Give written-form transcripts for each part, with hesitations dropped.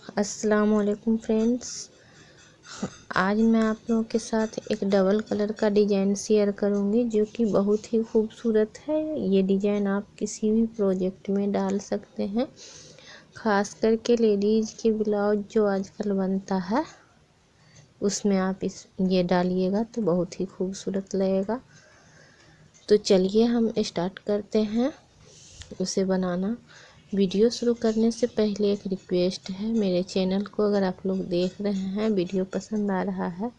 अस्सलाम वालेकुम फ्रेंड्स। आज मैं आप लोगों के साथ एक डबल कलर का डिज़ाइन शेयर करूंगी जो कि बहुत ही खूबसूरत है। ये डिज़ाइन आप किसी भी प्रोजेक्ट में डाल सकते हैं, ख़ास करके लेडीज़ के ब्लाउज जो आजकल बनता है उसमें आप ये डालिएगा तो बहुत ही खूबसूरत लगेगा। तो चलिए हम स्टार्ट करते हैं उसे बनाना। वीडियो शुरू करने से पहले एक रिक्वेस्ट है, मेरे चैनल को अगर आप लोग देख रहे हैं, वीडियो पसंद आ रहा है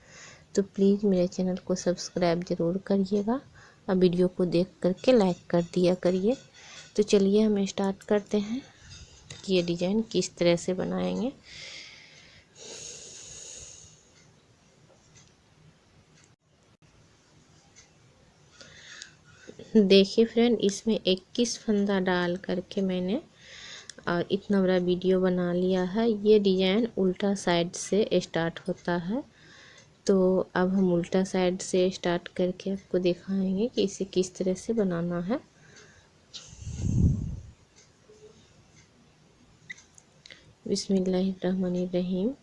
तो प्लीज़ मेरे चैनल को सब्सक्राइब ज़रूर करिएगा और वीडियो को देख करके लाइक कर दिया करिए। तो चलिए हम स्टार्ट करते हैं कि ये डिज़ाइन किस तरह से बनाएंगे। देखिए फ्रेंड, इसमें 21 फंदा डाल करके मैंने और इतना बड़ा वीडियो बना लिया है। ये डिज़ाइन उल्टा साइड से स्टार्ट होता है, तो अब हम उल्टा साइड से स्टार्ट करके आपको दिखाएंगे कि इसे किस तरह से बनाना है। बिस्मिल्लाहिर्रहमानिर्रहीम।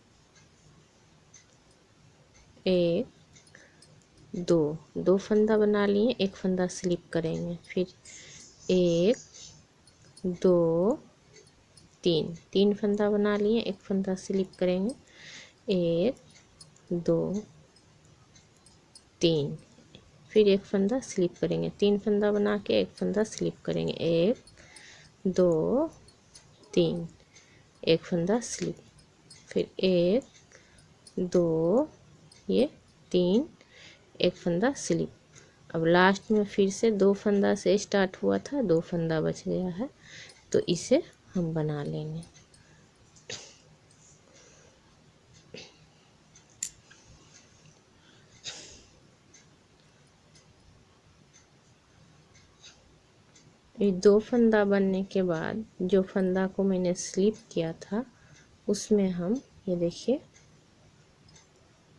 एक दो फंदा बना लिए, एक फंदा स्लिप करेंगे, फिर एक दो तीन फंदा बना लिए, एक फंदा स्लिप करेंगे, एक दो तीन, फिर एक फंदा स्लिप करेंगे, तीन फंदा बना के एक फंदा स्लिप करेंगे, एक दो तीन, एक फंदा स्लिप, फिर एक दो ये तीन, एक फंदा स्लिप। अब लास्ट में फिर से दो फंदा से स्टार्ट हुआ था, दो फंदा बच गया है, तो इसे हम बना लेंगे। ये दो फंदा बनने के बाद जो फंदा को मैंने स्लिप किया था उसमें हम ये देखिए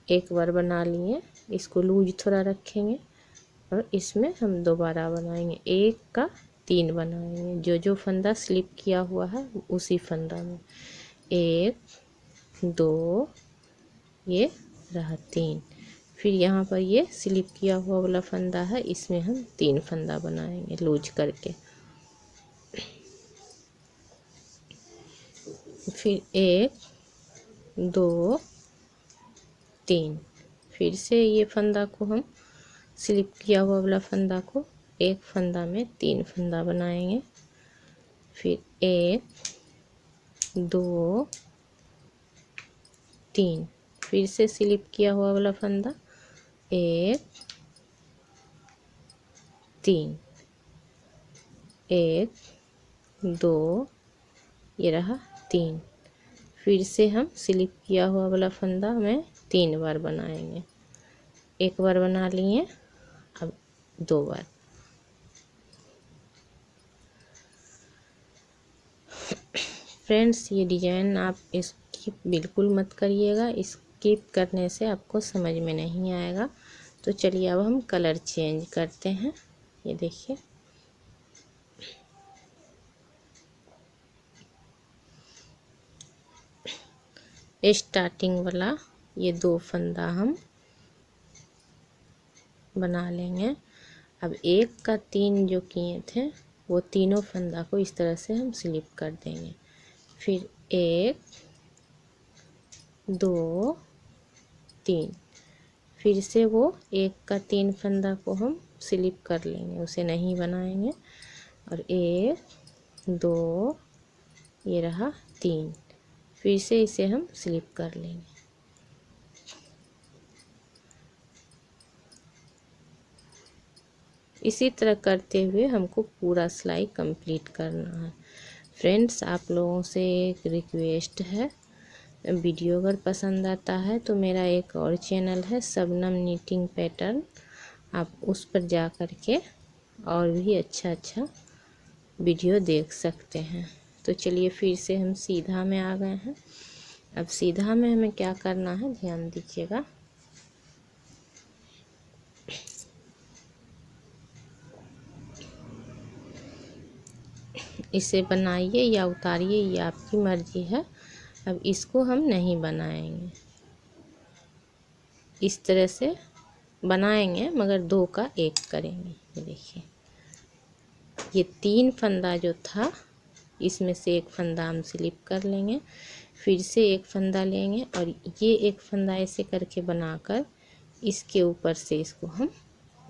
एक बार बना लिए, इसको लूज थोड़ा रखेंगे और इसमें हम दोबारा बनाएंगे, एक का तीन बनाएंगे। जो फंदा स्लिप किया हुआ है उसी फंदा में एक दो ये रहा तीन, फिर यहाँ पर ये स्लिप किया हुआ वाला फंदा है, इसमें हम तीन फंदा बनाएंगे लूज करके। फिर एक दो तीन, फिर से ये फंदा को हम स्लिप किया हुआ वाला फंदा को एक फंदा में तीन फंदा बनाएंगे, फिर एक दो तीन, फिर से स्लिप किया हुआ वाला फंदा एक तीन, एक दो ये रहा तीन, फिर से हम स्लिप किया हुआ वाला फंदा में तीन बार बनाएंगे, एक बार बना लिए, अब दो बार। फ्रेंड्स, ये डिज़ाइन आप स्किप बिल्कुल मत करिएगा, स्किप करने से आपको समझ में नहीं आएगा। तो चलिए अब हम कलर चेंज करते हैं। ये देखिए स्टार्टिंग वाला ये दो फंदा हम बना लेंगे। अब एक का तीन जो किए थे वो तीनों फंदा को इस तरह से हम स्लिप कर देंगे, फिर एक दो तीन, फिर से वो एक का तीन फंदा को हम स्लिप कर लेंगे, उसे नहीं बनाएंगे, और एक दो ये रहा तीन, फिर से इसे हम स्लिप कर लेंगे। इसी तरह करते हुए हमको पूरा सिलाई कंप्लीट करना है। फ्रेंड्स, आप लोगों से एक रिक्वेस्ट है, वीडियो अगर पसंद आता है तो मेरा एक और चैनल है शबनम नीटिंग पैटर्न, आप उस पर जा कर के और भी अच्छा वीडियो देख सकते हैं। तो चलिए फिर से हम सीधा में आ गए हैं। अब सीधा में हमें क्या करना है ध्यान दीजिएगा। इसे बनाइए या उतारिए, ये आपकी मर्जी है। अब इसको हम नहीं बनाएंगे, इस तरह से बनाएंगे मगर 2 का 1 करेंगे। ये देखिए, ये 3 फंदा जो था इसमें से एक फंदा हम स्लिप कर लेंगे, फिर से एक फंदा लेंगे और ये एक फंदा ऐसे करके बनाकर इसके ऊपर से इसको हम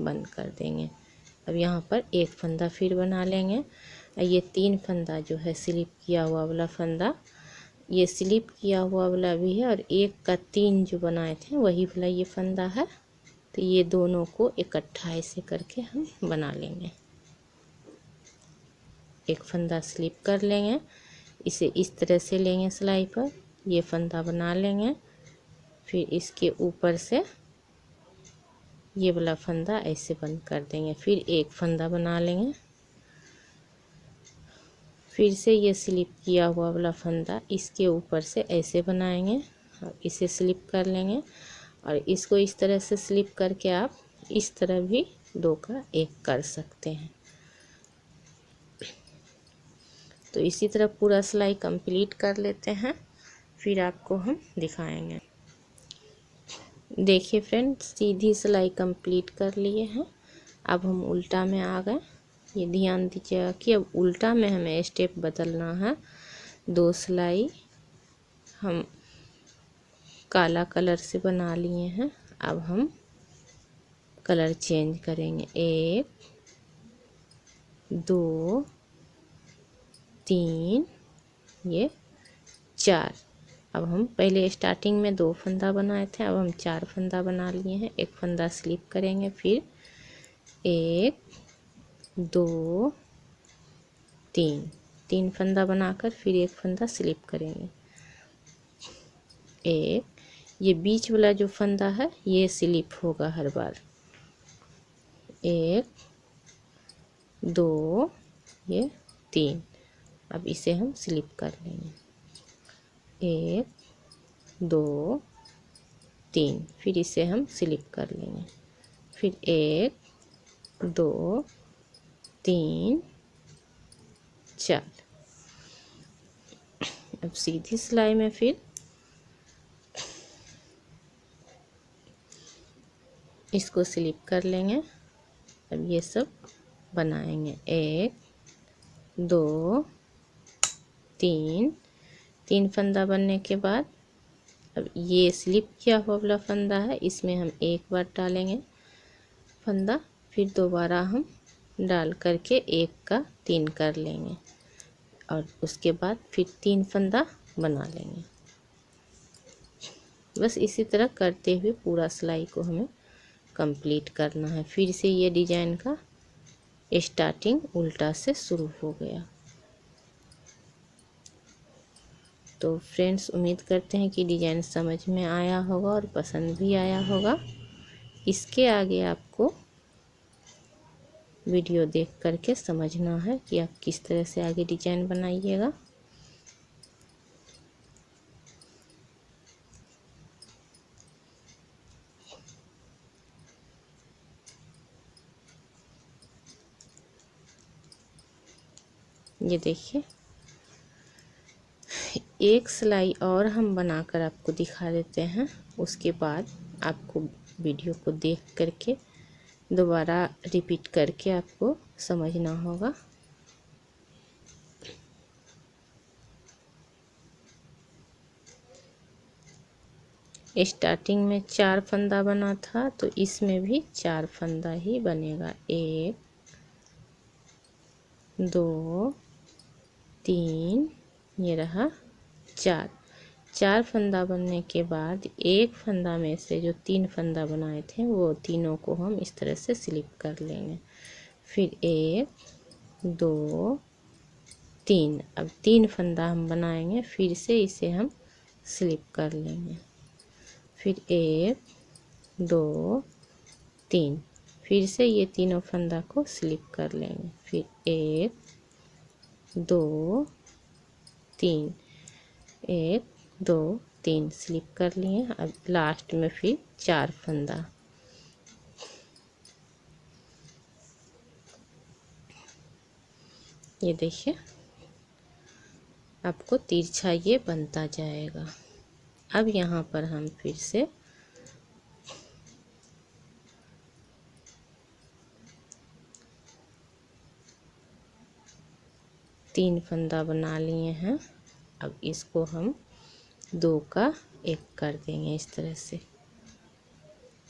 बंद कर देंगे। अब यहाँ पर एक फंदा फिर बना लेंगे और ये 3 फंदा जो है स्लिप किया हुआ वाला फंदा, ये स्लिप किया हुआ वाला भी है और एक का 3 जो बनाए थे वही वाला ये फंदा है। तो ये दोनों को इकट्ठा ऐसे करके हम बना लेंगे। एक फंदा स्लिप कर लेंगे, इसे इस तरह से लेंगे सिलाई पर, ये फंदा बना लेंगे, फिर इसके ऊपर से ये वाला फंदा ऐसे बंद कर देंगे, फिर एक फंदा बना लेंगे, फिर से ये स्लिप किया हुआ वाला फंदा इसके ऊपर से ऐसे बनाएंगे और इसे स्लिप कर लेंगे और इसको इस तरह से स्लिप करके आप इस तरह भी 2 का 1 कर सकते हैं। तो इसी तरह पूरा सिलाई कंप्लीट कर लेते हैं, फिर आपको हम दिखाएंगे। देखिए फ्रेंड्स, सीधी सिलाई कंप्लीट कर लिए हैं। अब हम उल्टा में आ गए। ये ध्यान दीजिएगा कि अब उल्टा में हमें स्टेप बदलना है। 2 सिलाई हम काला कलर से बना लिए हैं, अब हम कलर चेंज करेंगे। 1 2 3 ये 4। अब हम पहले स्टार्टिंग में 2 फंदा बनाए थे, अब हम 4 फंदा बना लिए हैं। एक फंदा स्लिप करेंगे, फिर 1 2 3 फंदा बनाकर फिर एक फंदा स्लिप करेंगे। ये बीच वाला जो फंदा है ये स्लिप होगा हर बार। 1 2 ये 3। अब इसे हम स्लिप कर लेंगे। 1 2 3, फिर इसे हम स्लिप कर लेंगे, फिर 1 2 3 4। अब सीधी सिलाई में फिर इसको स्लिप कर लेंगे। अब ये सब बनाएंगे। 1 2 3 फंदा बनने के बाद अब ये स्लिप किया हुआ वाला फंदा है, इसमें हम एक बार डालेंगे फंदा, फिर दोबारा हम डाल करके 1 का 3 कर लेंगे और उसके बाद फिर 3 फंदा बना लेंगे। बस इसी तरह करते हुए पूरा सिलाई को हमें कंप्लीट करना है। फिर से ये डिजाइन का स्टार्टिंग उल्टा से शुरू हो गया। तो फ्रेंड्स, उम्मीद करते हैं कि डिजाइन समझ में आया होगा और पसंद भी आया होगा। इसके आगे आपको वीडियो देख करके समझना है कि आप किस तरह से आगे डिजाइन बनाइएगा। ये देखिए, एक सिलाई और हम बनाकर आपको दिखा देते हैं, उसके बाद आपको वीडियो को देख करके दोबारा रिपीट करके आपको समझना होगा। स्टार्टिंग में 4 फंदा बना था, तो इसमें भी 4 फंदा ही बनेगा। 1 2 3 ये रहा 4 फंदा बनने के बाद एक फंदा में से जो 3 फंदा बनाए थे वो तीनों को हम इस तरह से स्लिप कर लेंगे। फिर 1 2 3, अब 3 फंदा हम बनाएंगे, फिर से इसे हम स्लिप कर लेंगे। फिर 1 2 3, फिर से ये तीनों फंदा को स्लिप कर लेंगे। फिर 1 2 3 1 2 3 स्लिप कर लिए। अब लास्ट में फिर 4 फंदा। ये देखिए, आपको तिरछा ये बनता जाएगा। अब यहाँ पर हम फिर से तीन फंदा बना लिए हैं। अब इसको हम 2 का 1 कर देंगे। इस तरह से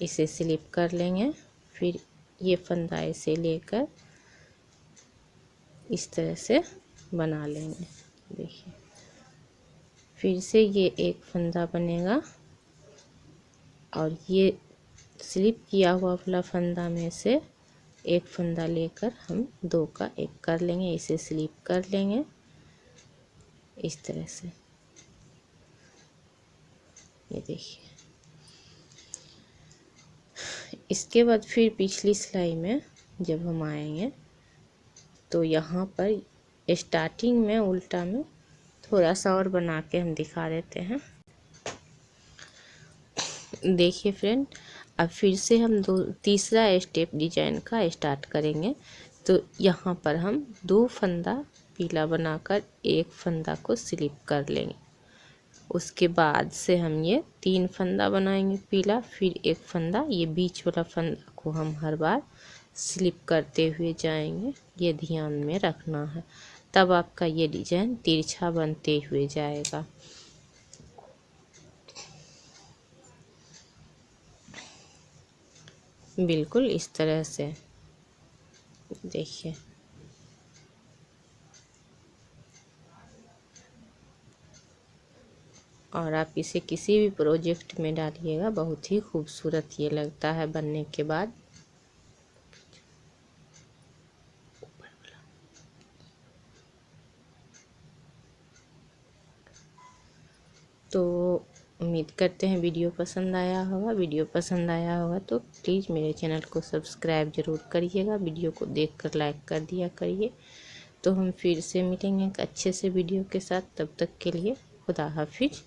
इसे स्लिप कर लेंगे। फिर ये फंदा ऐसे लेकर इस तरह से बना लेंगे। देखिए, फिर से ये एक फंदा बनेगा और ये स्लिप किया हुआ वाला फंदा में से एक फंदा लेकर हम 2 का 1 कर लेंगे। इसे स्लिप कर लेंगे इस तरह से। ये देखिए, इसके बाद फिर पिछली सिलाई में जब हम आएंगे तो यहाँ पर स्टार्टिंग में उल्टा में थोड़ा सा और बना के हम दिखा देते हैं। देखिए फ्रेंड, अब फिर से हम तीसरा स्टेप डिजाइन का स्टार्ट करेंगे। तो यहाँ पर हम 2 फंदा पीला बनाकर 1 फंदा को स्लिप कर लेंगे। उसके बाद से हम ये 3 फंदा बनाएंगे पीला, फिर 1 फंदा, ये बीच वाला फंदा को हम हर बार स्लिप करते हुए जाएंगे। ये ध्यान में रखना है, तब आपका ये डिजाइन तिरछा बनते हुए जाएगा। बिल्कुल इस तरह से देखिए। और आप इसे किसी भी प्रोजेक्ट में डालिएगा, बहुत ही खूबसूरत ये लगता है बनने के बाद। तो उम्मीद करते हैं वीडियो पसंद आया होगा। वीडियो पसंद आया होगा तो प्लीज़ मेरे चैनल को सब्सक्राइब ज़रूर करिएगा। वीडियो को देखकर लाइक कर दिया करिए। तो हम फिर से मिलेंगे एक अच्छे से वीडियो के साथ। तब तक के लिए खुदा हाफिज।